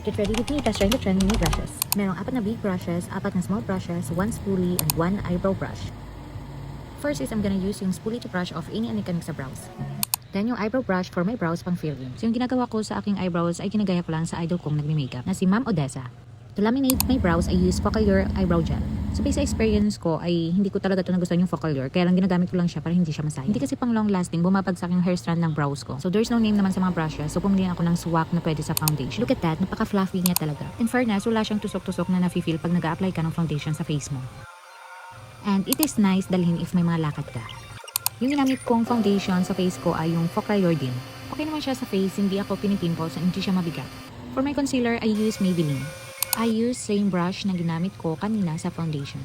Get ready with me, test trying the trending new brushes. Merong 4 na big brushes, 4 na small brushes, 1 spoolie, and 1 eyebrow brush. First is I'm gonna use yung spoolie to brush off any anikanic sa brows. Then yung eyebrow brush for my brows pang filling. So yung ginagawa ko sa aking eyebrows ay ginagaya ko lang sa idol kong nagme-makeup na si Ma'am Odessa. To laminate my brows, I use Focallure Eyebrow Gel. So based sa experience ko ay hindi ko talaga ito nagustuhan yung Focallure, kaya lang ginagamit ko lang siya para hindi siya masayang. Hindi kasi pang long lasting, bumabagsak yung hair strand ng brows ko. So there's no name naman sa mga brushes, so pumili ako ng swak na pwede sa foundation. Look at that, napaka-fluffy niya talaga. In fairness, wala siyang tusok-tusok na nafe-feel pag nag-a-apply ka ng foundation sa face mo. And it is nice dalhin if may mga lakad ka. Yung ginamit kong foundation sa face ko ay yung Focallure din. Okay naman siya sa face, hindi ako pinipimple so hindi siya mabigat. For my concealer, I use Maybelline. I use same brush na ginamit ko kanina sa foundation.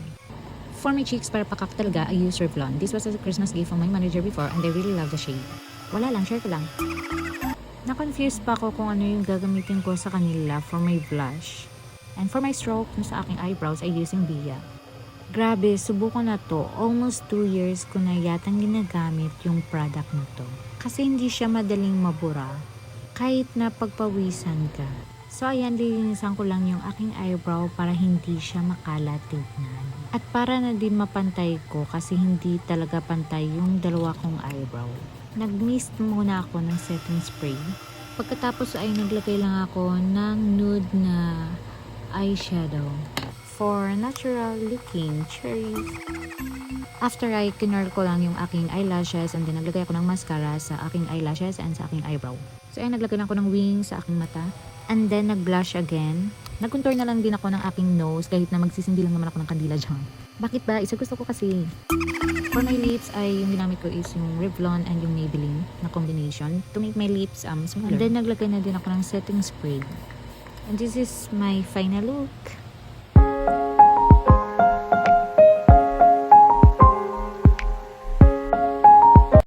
For my cheeks, para pakak talaga, I use Revlon. This was a Christmas gift from my manager before and I really love the shade. Wala lang, share ko lang. Na-confused pa ako kung ano yung gagamitin ko sa kanila for my blush. And for my stroke, sa aking eyebrows, I use yung Bia. Grabe, subukan na to. Almost 2 years ko na yatang ginagamit yung product na to. Kasi hindi siya madaling mabura. Kahit na pagpawisan ka. So ayan, lilinisan ko lang yung aking eyebrow para hindi siya makalat tignan. At para na din mapantay ko kasi hindi talaga pantay yung dalawa kong eyebrow. Nag-mist muna ako ng setting spray. Pagkatapos ay naglagay lang ako ng nude na eyeshadow for natural looking cherries. After ay kinurl ko lang yung aking eyelashes and then naglagay ako ng mascara sa aking eyelashes and sa aking eyebrow. So ayan, naglagay lang ako ng wings sa aking mata. And then, nag-blush again. Nag-contour na lang din ako ng aking nose kahit na magsisindi lang naman ako ng kandila dyan. Bakit ba? Isa gusto ko kasi. For my lips, ay yung ginamit ko is yung Revlon and yung Maybelline na combination to make my lips smaller. And then, naglagay na din ako ng setting spray. And this is my final look.